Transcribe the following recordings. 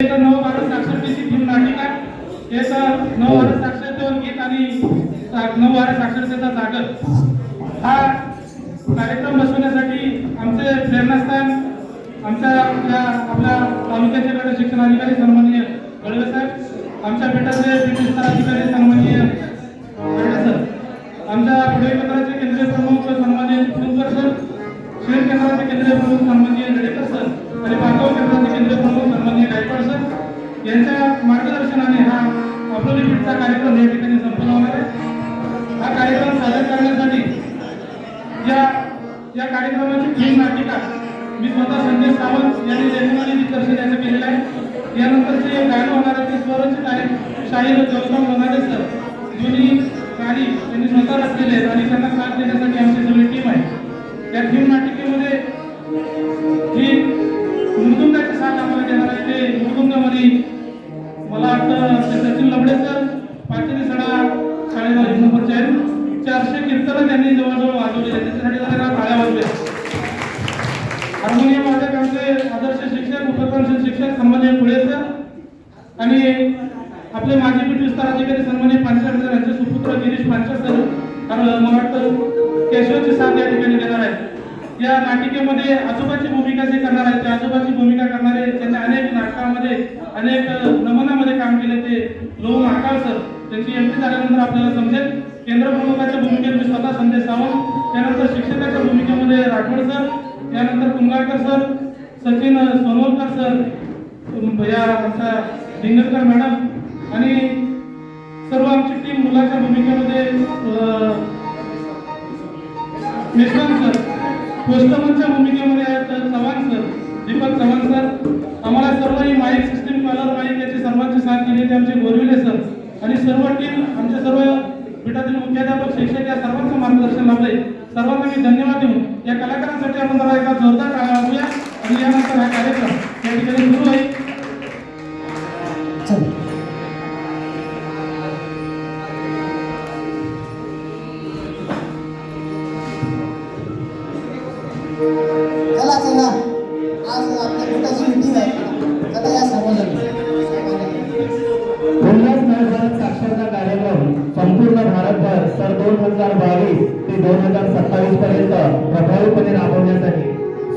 नवभारत साक्षरतेची theme नाटिका एक नवभारत साक्षरतेवर गीत आणि नवभारत साक्षरतेचा जागर हा कार्यक्रम बसवण्यासाठी आमचे प्रेरणास्थान आमच्या आपल्या तालुक्याचे गट शिक्षण अधिकारी सन्माननीय गळवे साहेब, आमच्या बेटाचे पीठ विस्तार अधिकारी सन्माननीय गळवे सर, आमच्या पुढे केंद्राचे केंद्रीय प्रमुख सन्माननीय कुंकर सर, शेर केंद्राचे केंद्रीय प्रमुख सन्माननीय लडेकर सर आणि बांधव केंद्राचे केंद्रीय प्रमुख सन्माननीय गायकवाड सर यांच्या मार्गदर्शनाने हा अब्रोली पीठचा कार्यक्रम या ठिकाणी संपन्न होणार आहे। हा कार्यक्रम सादर करण्यासाठी या कार्यक्रमाची थीम नाटिका मी स्वतः संजय सावंत यांनी जन्माने दिग्दर्शन याचं केलेलं आहे। यानंतरचे गाणं होणार आहे ते स्वरचित आहे शाहीर गौतम लोणारे सर, दोन्ही गाणी त्यांनी स्वतः रचलेले आहेत आणि त्यांना साथ देण्यासाठी आमची सगळी टीम आहे। या थीम नाटिकेमध्ये जी मृदुंगाची साथ आम्हाला देणार आहे ते मृदुंगामध्ये मला वाटतं सचिन लबडे सर, पाचवी सडा शाळेचा नंबर 400 कीर्तनं त्यांनी जवळजवळ वाजवले आहेत, त्याच्यासाठी जरा टाळ्या वाजल्या। हार्मोनियम वादक आमचे आदर्श शिक्षक उपक्रम शिक्षक सन्माननीय पुढे सर आणि आपले माजी पीठ विस्तार अधिकारी सन्माननीय पांचाळ सर यांचे सुपुत्र गिरीश पांचाळ सर मला वाटतं केशवची साथ या ठिकाणी देणार आहेत। या नाटिकेमध्ये आजोबाची भूमिका जे करणार आहेत ते आजोबाची भूमिका करणारे त्यांनी अनेक नाटकामध्ये अनेक नमुन्यामध्ये काम केले ते लोह महाकाळ सर, त्यांची एंट्री झाल्यानंतर आपल्याला समजेल। केंद्र प्रमुखाच्या भूमिकेत मी स्वतः संजय सावंत, त्यानंतर शिक्षकाच्या भूमिकेमध्ये राठोड सर, त्यानंतर कुंगाळकर सर, सचिन सोनवलकर सर, या आमच्या डिंगरकर मॅडम आणि सर्व आमची टीम मुलाच्या भूमिकेमध्ये यशवंत सर, पोस्टमनच्या भूमिकेमध्ये आहेत चव्हाण सर, दीपक चव्हाण सर, आम्हाला सर्व ही माईक सिस्टीम कलर माईक याची सर्वांची साथ केली ते आमचे गोरविले सर आणि सर्व टीम आमचे सर्व पीठातील मुख्याध्यापक शिक्षक या सर्वांचं मार्गदर्शन लाभले। सर्वांना मी धन्यवाद देऊन या कलाकारांसाठी आपण जरा एका जोरदार टाळ्या वाजवूया आणि यानंतर हा कार्यक्रम या ठिकाणी सुरू होईल। चला चला आज आपल्या गटाची मीटिंग आहे, चला या सर्वजण साक्षरता कार्यक्रम संपूर्ण भारतभर सन 2022 ते 2027 पर्यंत प्रभावीपणे राबवण्यासाठी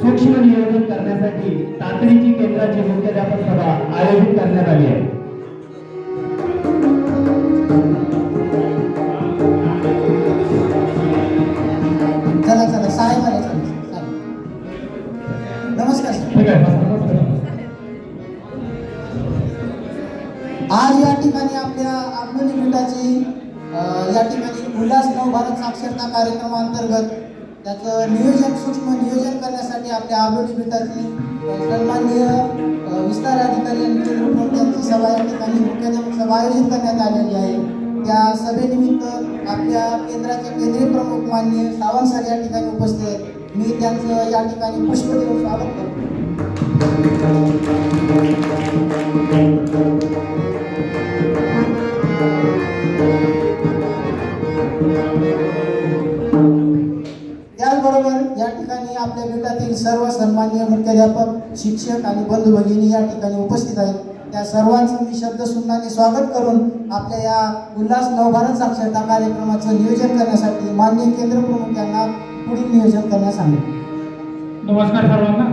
सूक्ष्म नियोजन करण्यासाठी तातडीची केंद्राची मुख्याध्यापक सभा आयोजित करण्यात आली आहे। चला चला साहेब आले साहेब। नमस्कार सर। ठीक आहे, आज या ठिकाणी आपल्या आंबोली पीठाची या ठिकाणी उल्हास नवभारत साक्षरता कार्यक्रमांतर्गत त्याचं नियोजन सूक्ष्म नियोजन करण्यासाठी आपल्या आंबोली पीठाची सन्माननीय विस्तार अधिकारी आणि केंद्र प्रमुखांची सभा या ठिकाणी मुख्याध्यापक सभा आयोजित करण्यात आलेली आहे। त्या सभेनिमित्त आपल्या केंद्राचे केंद्रीय प्रमुख माननीय सावंत सर या ठिकाणी उपस्थित आहेत। मी त्यांचं या ठिकाणी पुष्प देऊन स्वागत करतो। त्याचबरोबर या ठिकाणी आपल्या पीठातील सर्व सन्माननीय मुख्याध्यापक शिक्षक आणि बंधू भगिनी या ठिकाणी उपस्थित आहेत। त्या सर्वांचं मी शब्दसुमनाने स्वागत करून आपल्या या उल्हास नवभारत साक्षरता कार्यक्रमाचं नियोजन करण्यासाठी माननीय केंद्र प्रमुख यांना पुढील नियोजन करण्यास सांगितले। नमस्कार सर्वांना।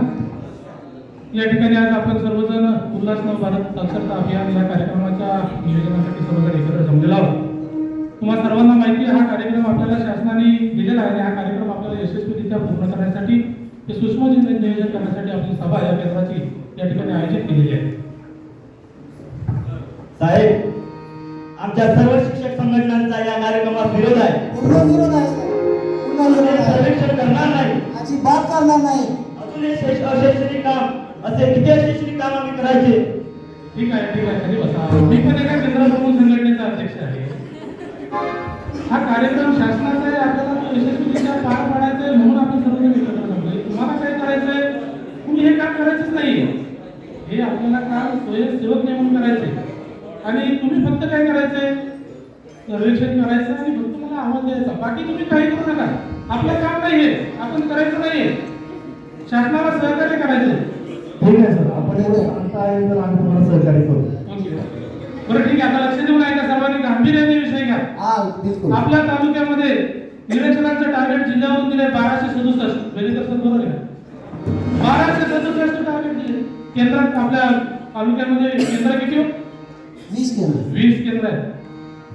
या ठिकाणी आज आपण सर्वजण उल्हास नवभारत साक्षरता अभियान या कार्यक्रमाच्या नियोजनासाठी सर्वजण एकत्र जमलेलो आहोत। तुम्हाला सर्वांना माहिती आहे हा कार्यक्रम आपल्याला शासनाने दिलेला आहे आणि हा कार्यक्रम आपल्याला यशस्वीरित्या पूर्ण करण्यासाठी ते सूक्ष्म नियोजन करण्यासाठी आपली सभा या केंद्राची या ठिकाणी आयोजित केलेली आहे। साहेब, आमच्या सर्व शिक्षक संघटनांचा या कार्यक्रमात विरोध आहे। पूर्ण विरोध आहे सर, पूर्ण विरोध आहे। सर्वेक्षण करणार नाही, अजिबात करणार नाही। अजून हे अशैक्षणिक काम असे किती अशैक्षणिक काम आम्ही करायचे? ठीक आहे खाली बसा। मी पण एका केंद्र प्रमुख संघटनेचा अध्यक्ष आहे। हा कार्यक्रम शासनाचा आहे, आपल्याला तो यशस्वीरित्या पार पाडायचा आहे म्हणून आपण सर्वजण एकत्र जमलोय। तुम्हाला काय करायचंय, तुम्ही हे काम करायचंच नाहीये, हे आपल्याला काम स्वयंसेवक नेमून करायचंय आणि तुम्ही फक्त काय करायचंय, सर्वेक्षण करायचं आणि फक्त मला आवाज द्यायचा, बाकी तुम्ही काही करू नका। आपलं काम नाहीये, आपण करायचं नाहीये, शासनाला सहकार्य करायचं। ठीक आहे सर, आपण एवढं सांगता आहे तर आम्ही तुम्हाला सहकार्य करू. ओके. बरं ठीक आहे, आता लक्ष देऊन ऐका सर्वांनी, गांभीर्याने विषय घ्या. हा बिलकुल. आपल्या तालुक्यामध्ये निरीक्षणाचं टार्गेट जिल्ह्यावरून दिले 1267. बेरीज असतात बरोबर आहे. 1267 टार्गेट दिले. केंद्रात आपल्या तालुक्यामध्ये केंद्र किती? 20 केंद्र. 20 केंद्र आहेत.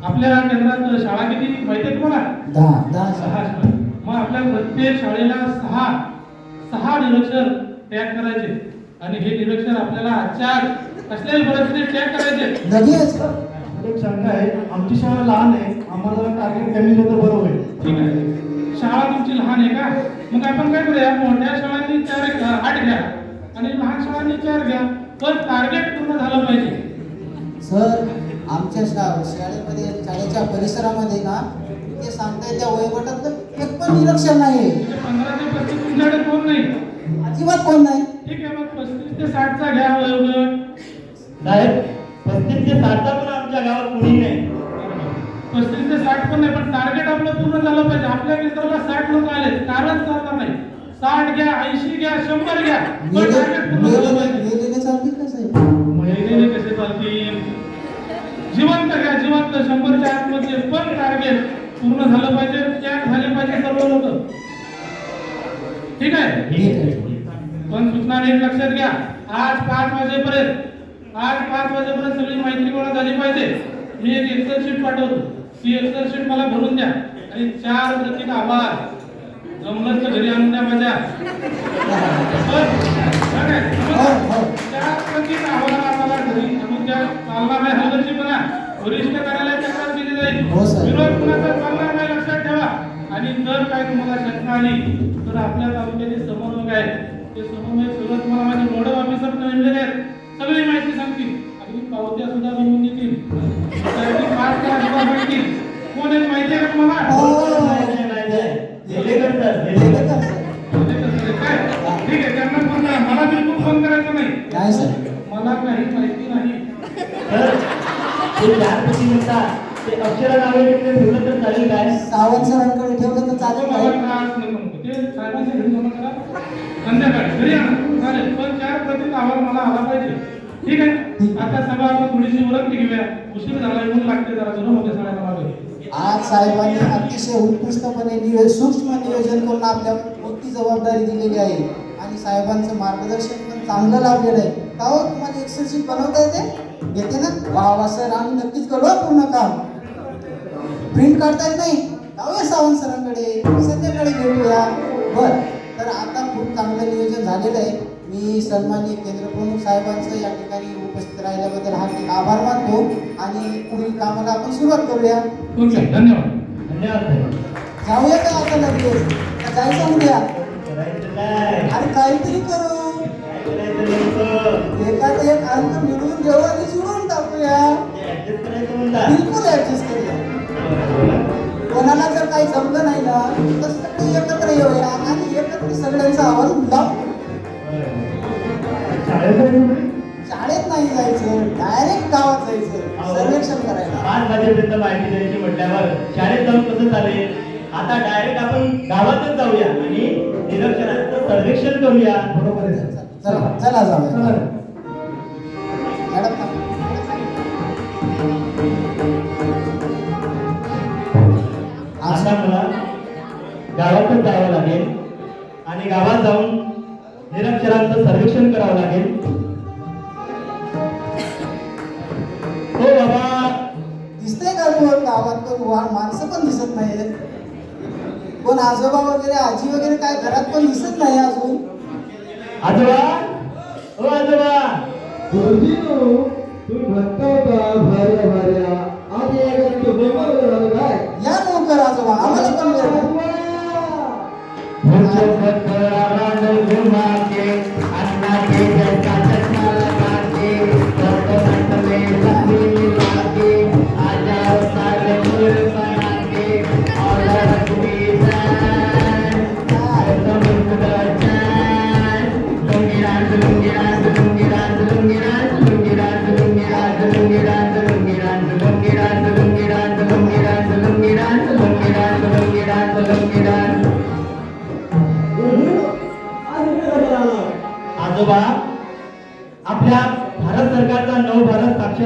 आपल्या केंद्रात शाळा किती माहिती आहे तुम्हाला? 10 6 शाळा. मग आपल्या प्रत्येक शाळेला 6 निरीक्षर टॅग करायचे आणि हे निरीक्षर आपल्याला आजच्या कसल्याही परिस्थितीत टॅग करायचे. लगेच. एक शंका आहे, आमची शाळा लहान आहे, आम्हाला टार्गेट कमी दिलं तर बरं होईल. ठीक आहे, शाळा तुमची लहान आहे का? मग आपण काय करूया, मोठ्या शाळांनी 8 घ्या आणि लहान शाळांनी 4 घ्या, पण टार्गेट पूर्ण झालं पाहिजे. सर आमच्या शाळेमध्ये शाळेच्या परिसरामध्ये ना ते सांगताय त्या वयोगटातलं एक पण निरीक्षण नाही. म्हणजे 15 ते 35 तुमच्याकडे कोण नाही? अजिबात कोण नाही. ठीक आहे, मग 35 ते 60 चा घ्या वयोगट. साहेब 35 ते 60 पण आमच्या गावात कोणी नाही. 35 ते 60 पण नाही, पण टार्गेट आपलं पूर्ण झालं पाहिजे. आपल्या केंद्राला 60 लोक आले, कारण चालणार नाही. 60 घ्या, 80 घ्या, 100 घ्या, पण टार्गेट पूर्ण झालं पाहिजे. मेलेले चालतील का साहेब? महिलेने कसे चालतील? जिवंत घ्या, जिवंत 100च्या आतमध्ये, पण टार्गेट पूर्ण झालं पाहिजे. टॅग झाले पाहिजे सर्व लोक. ठीक आहे, ठीक आहे. पण सूचना नीट लक्षात घ्या. आज 5 वाजेपर्यंत सगळी माहिती गोळा झाली पाहिजे. मी एक एक्सेल शीट पाठवतो, ती एक्सेल शीट मला भरून द्या आणि 4 प्रतीक आवाज जमलं तर घरी आणून द्या माझ्या. हो, हो. 4 प्रतीक आवाज आम्हाला घरी आणून द्या. चालणार नाही हलगर्जीपणा, वरिष्ठ कार्यालयात तक्रार केली जाईल. हो, सर. विरोध कुणाचा चालणार नाही, लक्षात ठेवा. आणि जर काय तुम्हाला शंका आली तर आपल्या तालुक्याचे समन्वयक आहेत, ते समन्वयक सुद्धा तुम्हाला माझे नोडल ऑफिसर नेमलेले आहेत, सगळी माहिती सांगतील. अगदी पावत्या सुद्धा बनवून देतील, त्यासाठी 5 तास सुद्धा सांगतील. कोण आहे माहिती आहे का तुम्हाला? हो. लेलेकर सर, लेलेकर सर. काय? ठीक आहे, त्यांना फोन करा. मला बिलकुल फोन करायचा नाही. नाही सर. मला काही माहिती नाही. सर, ते 4 प्रती म्हणतात, ते अक्षर नावे ठेवलं तर चालेल काय? सावंत सरांकडे ठेवलं तर चालेल मला काय? त्रास नको. ते साहेबांच्या घरी जमा करा, संध्याकाळी घरी आणा, चालेल. पण 4 प्रतीक अहवाल मला आला पाहिजे. ठीक आहे, आता सभा आपण थोडीशी उरकती घेऊया. उशीर झाला, ऊन लागते जरा, जुनं होते सगळ्यांना मागे. आज साहेबांनी अतिशय उत्कृष्टपणे सूक्ष्म नियोजन करून आपल्या मोठी जबाबदारी दिलेली आहे आणि साहेबांचं मार्गदर्शन पण चांगलं लाभलेलं आहे. का हो, तुम्हाला एक्सेल शीट बनवता येते? येते ना? वा वा सर, आम्ही नक्कीच करू हं पूर्ण काम. प्रिंट काढता येत नाही? जाऊया सावंत सरांकडे, संध्याकाळी भेटूया. बरं, तर आता खूप चांगलं नियोजन झालेलं आहे. मी सन्माननीय केंद्र प्रमुख साहेबांचं या ठिकाणी उपस्थित राहिल्याबद्दल हार्दिक आभार मानतो आणि पुढील कामाला आपण सुरुवात करूया. ओके, धन्यवाद. धन्यवाद साहेब. जाऊया का आता लगेच? का जायचं उद्या? करायचं काय? अरे काहीतरी करू. काय करायचं नेमकं? एखादं एक अंक मिळवून घेऊ आणि जुळवून टाकूया. ते ऍडजस्ट करायचं म्हणता. बिलकुल ऍडजस्ट करूया. कोणाला जर काही जमलं नाही ना तर सगळे एकत्र येऊया आणि एकत्र सगळ्यांचा अहवाल लावू. शाळेत नाही जायचं, डायरेक्ट गावात जायचं सर्वेक्षण करायला. 5 वाजेपर्यंत माहिती द्यायची म्हटल्यावर शाळेत जाऊन कसं चालेल? आता डायरेक्ट आपण गावातच जाऊया आणि निरीक्षणाचं सर्वेक्षण करूया. बरोबर आहे सर. चला चला जाऊया. मॅडम आता मला गावातच जावं लागेल आणि गावात जाऊन निरक्षरांचं सर्वेक्षण करावं लागेल. हो बाबा, दिसतंय का कोण गावात? कोण माणसं पण दिसत नाहीत. कोण आजोबा वगैरे आजी वगैरे काय घरात पण दिसत नाही अजून. आजोबा, हो आजोबा. गुरुजी तू म्हणता होता भार्या भार्या आज एक तो बेमार झाला काय? या लवकर आजोबा, आम्हाला पण वेळ नाही. मुझे बतरा घुमा के अन्ना के जैसा चश्मा लगा के फोटो में लगी मिला के आ जाओ सारे फूल बना के और रखी जान तुम मुझको जान लुंगी राज लुंगी राज लुंगी राज लुंगी राज लुंगी राज लुंगी राज लुंगी राज लुंगी राज लुंगी राज लुंगी राज लुंगी राज लुंगी राज लुंगी राज लुंगी राज लुंगी राज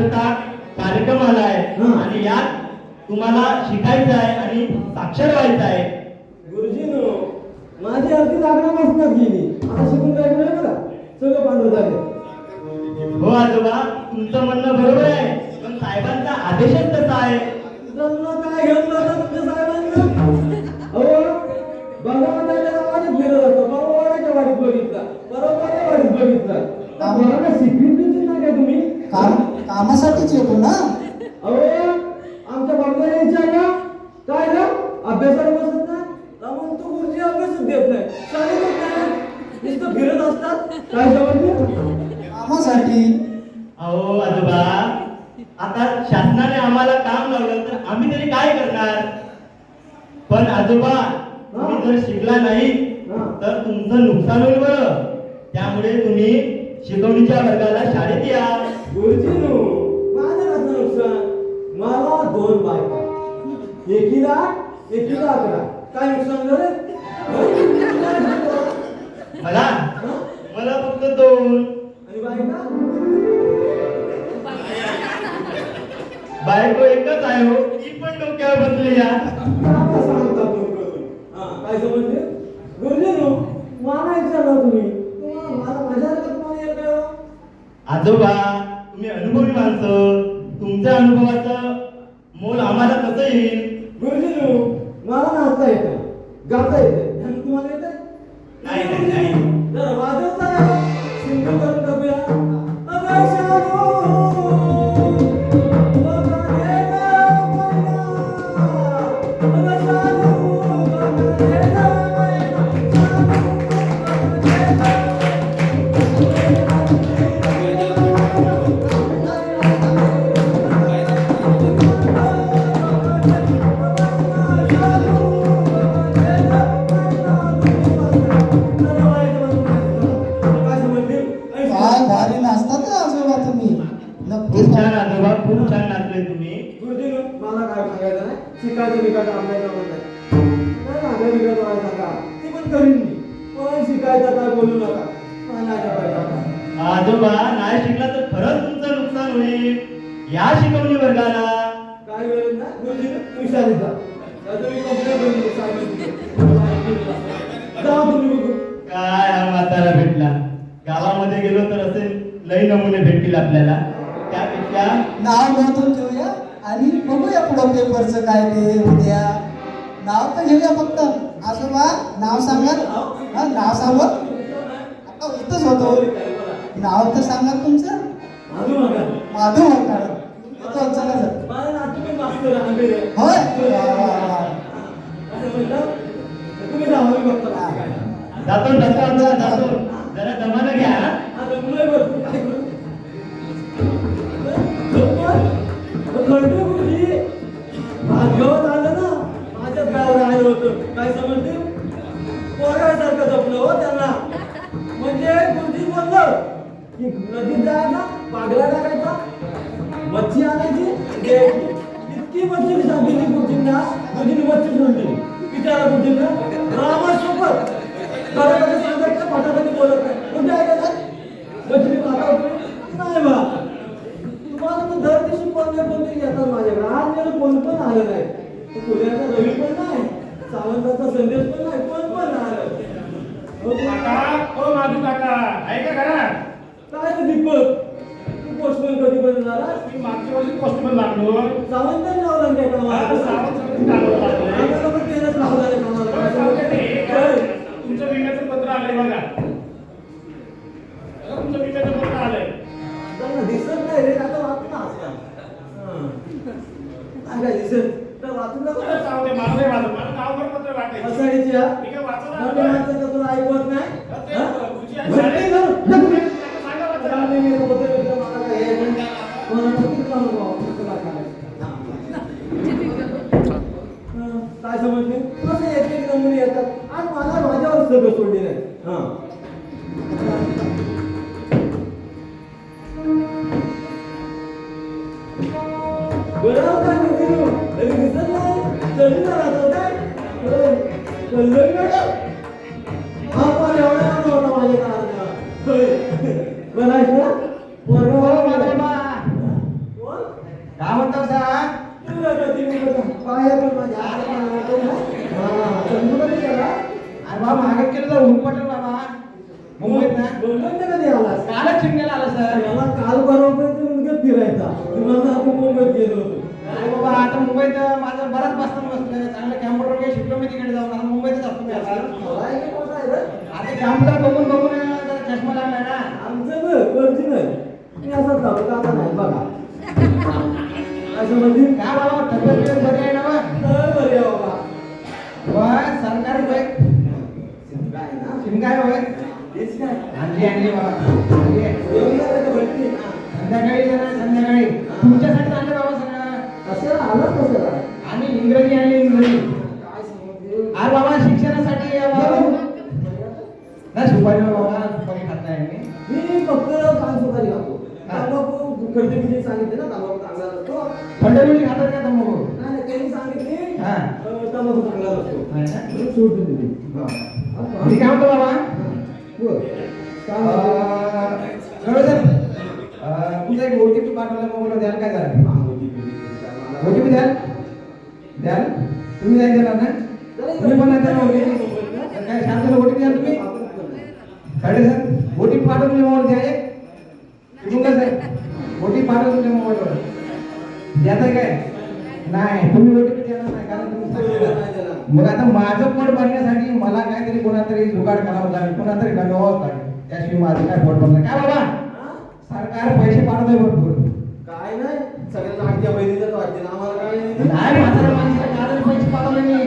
साक्षरता कार्यक्रम आलाय आणि यात तुम्हाला शिकायचं आहे आणि साक्षर व्हायचं आहे. गुरुजीनो माझी अगदी लागणार बसणार गेली आता शिकून काय नाही बघा सगळं पांढरं झाले. हो आजोबा, तुमचं म्हणणं बरोबर आहे, पण साहेबांचा आदेशच तसा आहे. त्यांना काय घेऊन जातात तुमच्या साहेबांना? अहो बघा गावाने फिरत असतो बरोबरच्या वाडीत बघितला बरोबर वाडीत बघितला मला शिकवित नाही काय तुम्ही? कामासाठीच येतो ना. अहो आमच्या बाबाला विचारला काय ना अभ्यासाला बसत नाही म्हणून तो गुरुजी अभ्यासच देत नाही शाळेत नाही नुसतं फिरत असतात काय समजले? कामासाठी. अहो आजोबा, आता शासनाने आम्हाला काम लावलं तर आम्ही तरी काय करणार? पण आजोबा, तुम्ही जर शिकला नाही तर तुमचं नुकसान होईल बरं. त्यामुळे तुम्ही शिकवणीच्या वर्गाला शाळेत या. गुरुजीनो माझं कसं नुकसान? मला 2 बायका एकीला 11 काय नुकसान झालं? मला मला फक्त 2. आणि बायका बायको एकच आहे हो, ती पण डोक्यावर बसली या. काय सांगता तुम्ही? काय समजले? गुरुजीनो मला विचारलं तुम्ही मला मजा आली का तुम्हाला येत काय? आजोबा, तुम्ही अनुभवी माणसं, तुमच्या अनुभवाचं मोल आम्हाला कसं येईल? गुरुजीनो मला नाचता येतं गाता येतं आणि तुम्हाला येतं? नाही. जरा वाजवता का? सिंगल करून टाकूया. अगं शालू, बघा रे गं मैना. अगं शालू, बघा रे गं मैना. काय भारी नाचतात रे आजोबा तुम्ही. नक्कीच खूप छान आजोबा, खूप छान नाचले तुम्ही. गुरुजीनो मला काय सांगायचं नाही शिकायचं बिकायचं आपल्या जमत नाही काय मागं बिघायचं मला सांगा ती पण करीन मी पण शिकायचं काय बोलू नका मला नाही करायचं आता. आजोबा, नाही शिकला तर खरंच तुमचं नुकसान होईल. या शिकवणी वर्गाला. काय गरज नाही गुरुजीनो तुम्ही शाळेत जा तुम्ही कंप्लेंट करून साहेबांची जा तुम्ही बघू. काय हा म्हातारा भेटला. गावामध्ये गेलो तर असे लई नमुने भेटतील आपल्याला. त्यापेक्षा नाव नोंदवून ठेवूया आणि बघूया पुढं पेपरचं काय ते उद्या. नाव तर घेऊया फक्त. आजोबा नाव सांगा. हा नाव सांगा. आता इथंच होतो. नाव तर सांगा तुमचं. माधू नका माधव होणार. येतो चला सर. मला नातू पण मास्तर आंबे होय वा, वा, वा. असं म्हणलं तुम्ही जा मी बघतो हा. जातो जातो. जरा दमानं घ्या. आता मुलं बघ काय करू गुरुजी भाग्यवत आलं ना माझ्या गावाला आलं होतं काय समजते पोरासारखं जपलं हो त्यांना म्हणजे गुरुजी बोललं की नदीत जायचा पागला टाकायचा मच्छी आणायची द्यायची इतकी मच्छी सांगितली गुरुजींना गुरुजींनी मच्छी सोडली विचारा गुरुजींना रामासोबत खरं सांगत फटाफट बोलत नाही म्हणजे ऐकायला मच्छी खाता नाही बा तुम्हाला तर दर दिवशी कोणते येतात माझ्याकडे आज मला कोण पण आलं नाही पुण्याचा रवी पण नाही सावंताचा संदेश पण नाही कोण पण आलं काका, ओ माधू काका, आहे का घरात? काय रे दीपक तू पोस्टमन कधी पण झाला मी मागच्या वर्षी पोस्टमन लागलो. सावंतांनी लावला नाही का हा, सावंतांनी कामाला लागले. आम्हाला पण तेच लावला नाही कामाला काय सांगते? तुमचं विम्याचं पत्र आलंय बघा. तुमचं विम्याचं पत्र आलंय. त्यांना दिसत नाही रे आता वाचून असता काय दिसत तर वाचून नको बरं, जाऊ दे, मला नाही वाटत. मला गावभर पत्र वाटायचं. असाडीची हा मी काय वाचलं मोठ्या नाही. माणसाचं तुला ऐकवत नाही ते हा? गुरुजी आहे, भरती शाळेत. कर. सांगा वाचायला. चालले गेले होते मित्र मला काय हे नाही. मला किती काम बाबा, पुस्तकं वाचायला. काय समजले कसं एक एक नमुने येतात आणि मला माझ्यावर सगळं सोडले नाही हा बरं काय दिसत नाही चढून राहतो काय कल्लोय मॅडम हा पण एवढा नव्हता माझ्या कारणात बरं आहेस ना वर्ग नाही बघा काय समजली काय बाबा तब्येत बरी आहे ना बा? बरी आहे बाबा वा सरकारी बाईक काय ना शिमगाय बाबा तेच काय आणली बाबा आणली आहे. येऊया का भेटली संध्याकाळी येणार संध्याकाळी तुमच्यासाठी आणले बाबा सगळं कसं आलं कसं आणि इंग्रजी आणली इंग्रजी काय समजली अरे बाबा शिक्षणासाठी नाही सुपारी बाबा सुपारी खात नाही मी फक्त पान सुपारी खातो तंबाखू खर्च किती सांगितले ना तंबाखू चांगला नसतो थंडमिरी खातात का तंबाखू नाही नाही, त्यांनी सांगितले हा. तंबाखू चांगला नसतो नाही ना? म्हणून सोडून दिली मी काय म्हणतो बाबा बोल. काय म्हणतो? सर तुमचा एक ओटीपी पाठवला मोबाईल द्याल काय जरा ओटीपी द्याल द्याल तुम्ही नाही देणार ना तुम्ही पण नाही देणार ओटीपी काय शांतला ओटीपी द्याल तुम्ही साडे सर ओटीपी पाठवून तुमच्या मोबाईल द्या एक तुम्ही काय सर ओटीपी पाठवून तुमच्या मोबाईलवर द्यायचं काय नाही तुम्ही ओटीपी देणार नाही कारण तुम्ही सांगितलं. मग आता माझं पोट भरण्यासाठी मला काहीतरी कोणातरी जुगाड करावं लागेल कोणातरी गंडवावं लागेल त्याशिवाय माझं काय पोट भरणार काय बाबा सरकार पैसे पाठवतोय भरपूर काय नाही सगळ्यांना आमच्या बहिणीलाच वाटते ना आम्हाला काय नाही. नाही म्हातारा माणसाला कालच पैसे पाठवले मी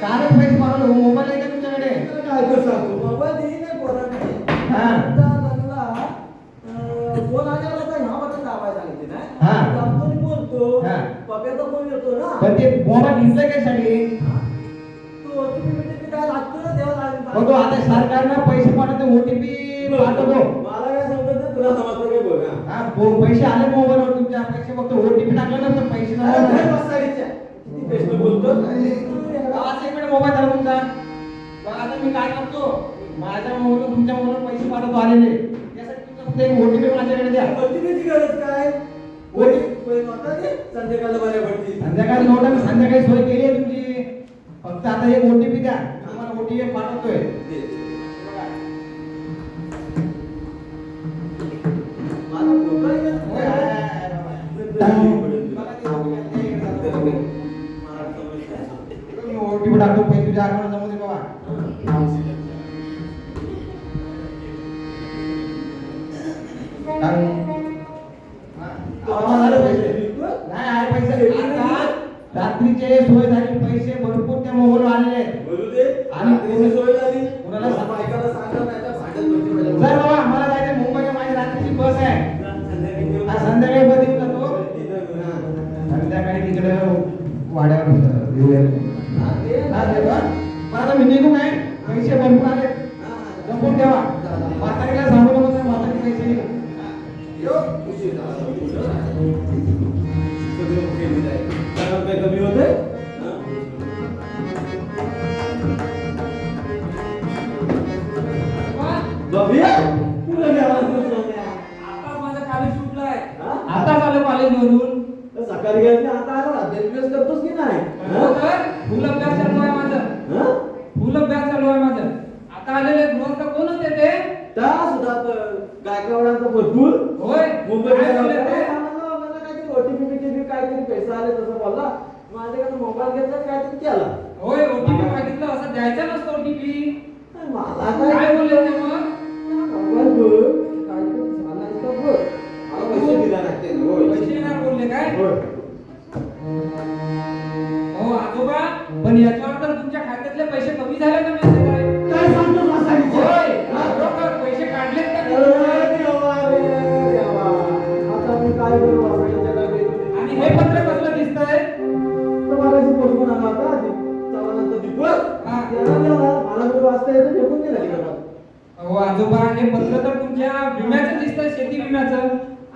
कालच पैसे पाठवले मोबाईल आहे का तुमच्याकडे काय कर सांगतो मोबाईल देई नाही पोरांनी हा. त्यांना फोन आल्यावर काय ह्या बटन दाबायला सांगितले हा. नाही दाबतो आणि बोलतो हा. पप्याचा फोन येतो ना पण ते मोबाईल घेतलं कशासाठी तो ओटीपी बिटीपी काय लागतो ना तेव्हा मग तो आता सरकारनं पैसे पाठवतो ओटीपी पाठवतो मला काय समजत नाही तुला समजतं काय बघ हा. हा पैसे आले मोबाईलवर तुमच्या पैसे फक्त ओटीपी टाकलं ना तर पैसे अरे नाही काय बसायच्या? किती प्रश्न बोलतो आज एक मिनिट मोबाईल झाला तुमचा मग आता मी काय करतो माझ्या मोबाईल तुमच्या मोबाईल पैसे पाठवतो आलेले त्यासाठी तुमचा फक्त एक ओटीपी माझ्याकडे द्या ओटीपीची गरज काय ओटीपी नव्हता ते संध्याकाळला बऱ्या पडतील संध्याकाळी नव्हतं मी संध्याकाळी सोय केली आहे तुमची फक्त आता एक ओटीपी द्या तुम्हाला ओटीपी पाठवतोय मला फोन करायचा होय, नाही. आहे, आहे, मी ओटीपी टाकतो पैसे तुझ्या अकाउंट जमू दे बाबा झालं पैसे नाही आहे पैसे आता रात्रीचे सोय झाली पैसे भरपूर त्या मोबाईल आलेले आहेत बोलू दे आणि आणि सोय झाली कोणाला मला बायकाला सांगा नाही तर भांडण बसते जर माझ्या बाबा मला जायचं मुंबईला माझी रात्रीची बस आहे संध्याकाळी येऊ. आज संध्याकाळी मध्ये येऊन जातो संध्याकाळी तिकडे वाड्यावर येऊया हा, ते हा, देवा. पण आता मी निघू काय पैसे भरपूर आले जपून ठेवा म्हातारीला सांगू नको तर म्हातारी पैसे देईल. यो, उशीर झाला. सगळं केलेलं आहे. काय काय कमी होतंय? हा? बाबी, तुला घ्यायला सुचलं नाही. आता माझं कॉलेज सुटलंय हा? आता आलं कॉलेजवरून तर सकाळी गेलं की आता आला अभ्यास करतोस की नाही हो तर फुल अभ्यास चालू आहे माझं हा? फुल अभ्यास चालू आहे माझं आता आलेले गृहस्थ कोण होते ते त्या सुद्धा गायकवाडांचा भरपूर होय मुंबईत काय गेला बोलले होता. ते? मला काहीतरी ओटीपी बिटीपी काहीतरी पैसा आले तसं बोलला माझ्याकडे मोबाईल घेतला आणि काहीतरी केला होय ओटीपी मागितलं असं द्यायचा नसतो ओटीपी मला काय बोलले ते मग मोबाईल बघ काहीतरी झालं आहे का बघ मला पैसे दिला नाही त्याने. होय. पैसे येणार बोलले काय होय. हो आजोबा पण याच्यावर तर तुमच्या खात्यातले पैसे कमी झाले का माहिती काय काय सांगतो मासाडीचे? होय हा? बरोबर पैसे काढलेत का अरे तुम्ही? देवा रे देवा. आता मी काय करू वासाडीच्या काय भेटू? आणि हे पत्र कसलं दिसतंय तर मला अशी पोस्टमन आला होता आधी. चव्हाणांचा दीपक. हा. त्याला दिला. मला कुठे वाचता येतं फेकून दिला तिकडं. हो आजोबा हे पत्र तर तुमच्या विम्याचं दिसतंय शेती विम्याचं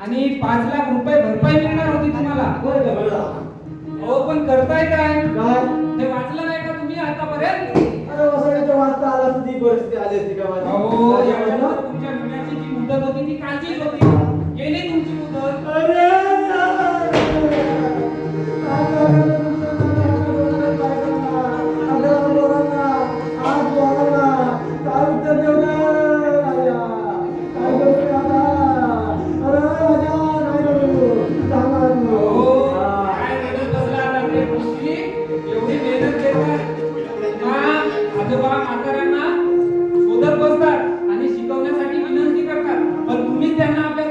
आणि 5 लाख रुपये भरपाई मिळणार होती तुम्हाला होय का बरं? हो पण करताय काय काय? ते वाचलं नाही का तुम्ही आतापर्यंत अरे वासाडीच्या वाचता आला तर ती परिस्थिती आली असती का माझी? हो काय याच्यावर म्हणलं? तुमच्या विम्याची जी मुदत होती ती कालचीच होती गेली तुमची मुदत अरे देवा. काय करायचं? अगं पोरांना, आज पोरांना, काय उत्तर देऊ गं? राजा, काय करू मी आता? अरे राजा, काय करू? सांगा तू. हो हा. काय मेहनत बसला आता ते गोष्टी एवढी मेहनत घेतात आजोबा म्हाताऱ्यांना शोधत बसतात आणि शिकवण्यासाठी विनंती करतात पण तुम्हीच त्यांना आपल्या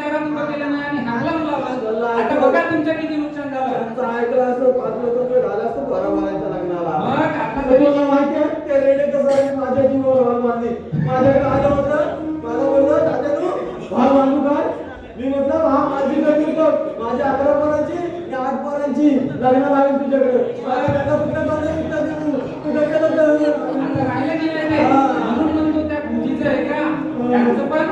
तुमचं किती नुकसान झालं त्यांचं ऐकलं असतं 5 लाख रुपये झालं असतं भरा भरायच्या लग्नाला. मग आता तुम्हाला माहिती आहे ते रेडे कसं आहे माझ्या जीवावर भाग बांधले. माझ्याकडे आलं होतं मला बोललं दादानू भाग बांधू काय मी म्हटलं हा माझी गरज होतं माझ्या 11 पोरांची आणि 8 पोरांची लग्न लागेल तुझ्याकडे मला त्यांना कुठल्या बांधले कुठं केलं तर आता राहिलं की नाही ते? म्हणून म्हणतो त्या पूजीचं आहे का त्यांचं पण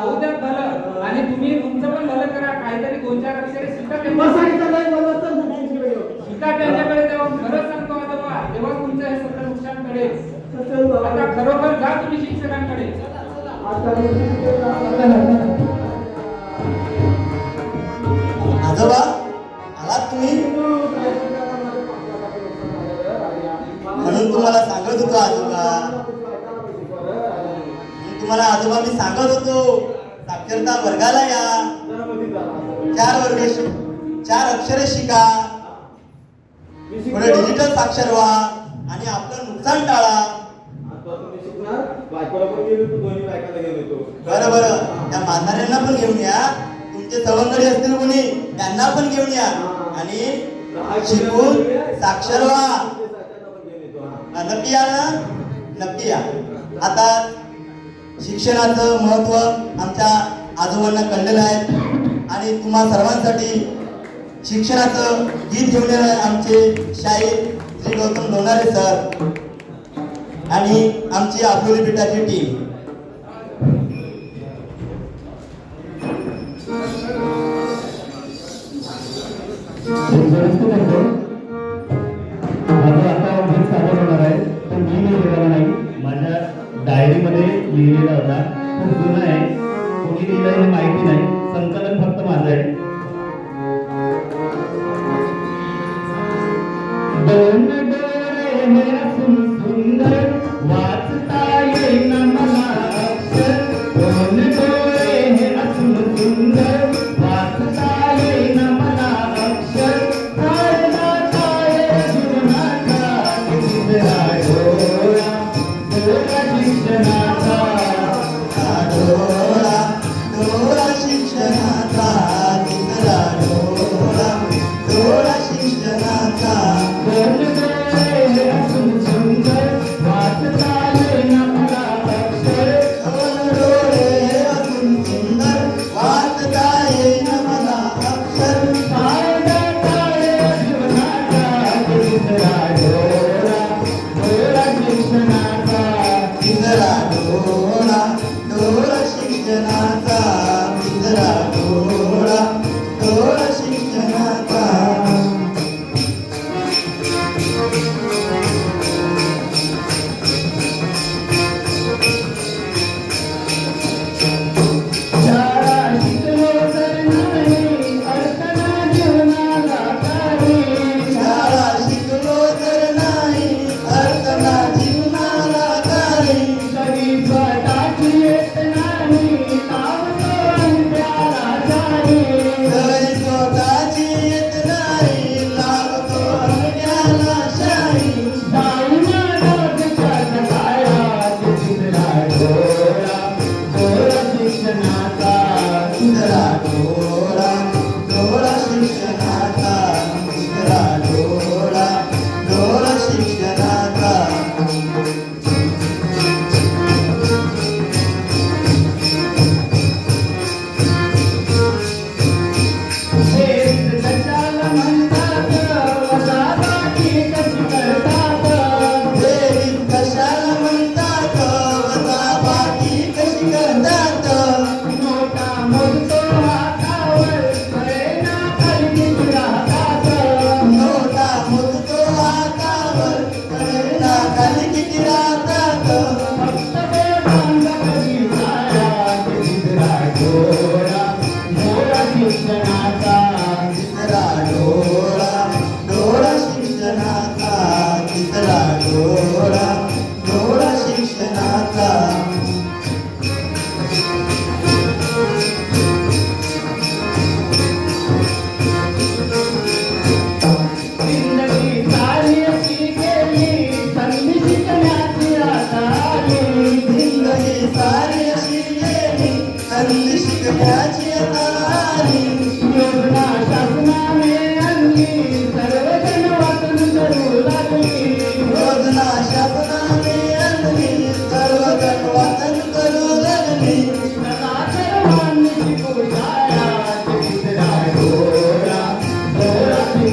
उद्या भलं आणि तुम्ही तुमचं पण भलं करा काहीतरी 2-4 अक्षरे शिका मग सांगितलं नाही बोललं तर मी तिकडे गेलो. शिका त्यांच्याकडे तेव्हा खरंच सांगतो आजोबा तेव्हा तुमचं हे सगळं नुकसान कळेल चल बाबा. आता खरोखर जा तुम्ही शिक्षकांकडे आता मी आजोबा आलात तुम्ही म्हणून तुम्हाला सांगत होतो आजोबा म्हणून तुम्हाला आजोबा मी सांगत होतो साक्षरता वर्गाला या 4 अक्षरे शिका पुढे डिजिटल साक्षर व्हा आणि आपलं नुकसान टाळा. बरं बरं त्या म्हाताऱ्यांना पण घेऊन या तुमचे सवंगडी असतील कोणी त्यांना पण घेऊन या आणि शिकून साक्षर व्हा. नक्की या ना नक्की या. आता शिक्षणाचं महत्व आमच्या आजोबांना कळलेलं आहे आणि तुम्हा सर्वांसाठी शिक्षणाचं गीत घेऊन येणार आहे आमचे शाहीर श्री गौतम लोणारे सर आणि आमची आबोली पीठाची टीम. माझं आता गीत सादर होणार आहे पण मी लिहिलेला नाही माझ्या डायरीमध्ये लिहिलेला होता खूप जुना आहे कोणी लिहिलं हे माहिती नाही संकलन फक्त माझं आहे. दोन डोळे हे असून सुंदर वाचता येईना मला अक्षर. दोन डोळे हे असून सुंदर वाचता येईना मला अक्षर. काढला काय जीवनाचा दुसरा डोळा डोळा शिक्षणाचा डोळा डोळा शिक्षणाचा दुसरा डोळा डोळा शिक्षणाचा. दोन डोळे हे असून सुंदर वाचता येईना मला अक्षर. दोन डोळे असून सुंदर वाचता येईना मला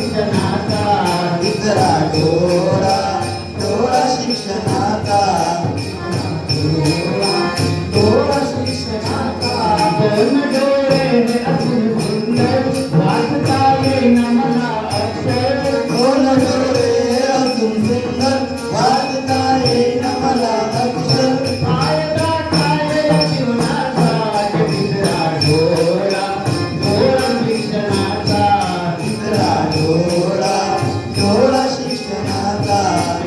शिक्षणाचा तिसरा डोळा डोळा शिक्षणाचा डोळा शिक्षणाचा दोन डोळे हे असून सुंदर वाचता येईना मला अक्षर दोन डोळे असून सुंदर वाचता येईना मला अक्षर फायदा काय या जीवनाचा तिसरा डोळा डोळा शिक्षणाचा तिसरा डोळा डोळा शिक्षणाचा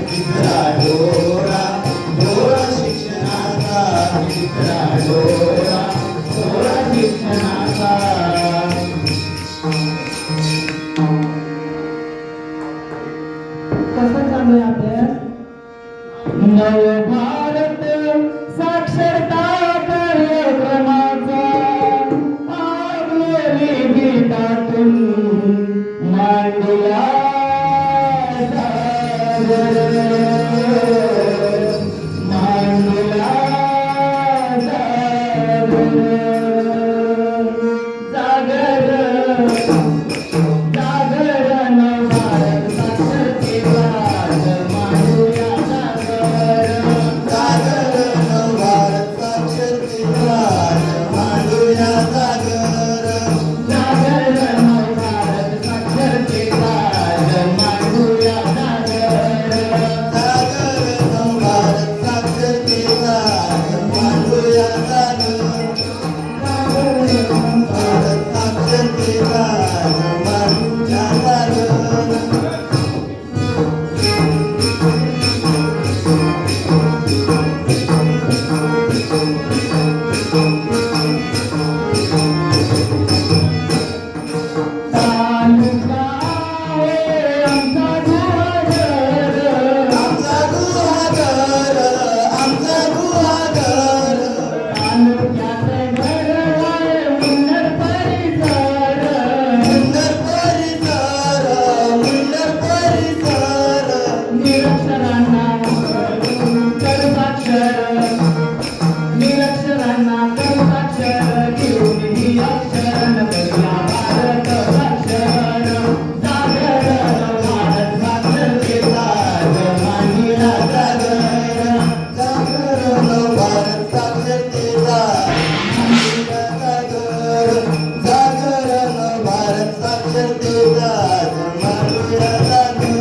तिसरा डोळा डोळा शिक्षणाचा तिसरा डोळा डोळा शिक्षणाचा कसा चालू आहे अभ्यास? नव भारत साक्षरता कार्यक्रमाचा आगळी गीतातून मांडला जागर. मांडला जागर. जागरण भारत साक्षरतेचा मांडूया जागर. जागरण भारत साक्षरतेचा मांडूया जागर जागरण भारत साक्षरतेचा मांडूया जागर. जागरण भारत साक्षरतेचा मांडूया जागर भारत साक्षरतेचा मांडूया जागर तालुका आहे आमचा गुहागर. आमचा गुहागर आमचा गुहागर तालुक्यात घर आहे उन्नत परिसर. मुंडर परिसर मुंडर परिसर निरक्षरांना कर साक्षर. निरक्षरांना कर साक्षर घेऊन ही अक्षर करूया भारत साक्षर. जागरण भारत साक्षरतेचा मांडीला जागर. जागरण भारत साक्षरतेचा मांडूया जागर जागरण भारत साक्षरतेचा मांडूया जागर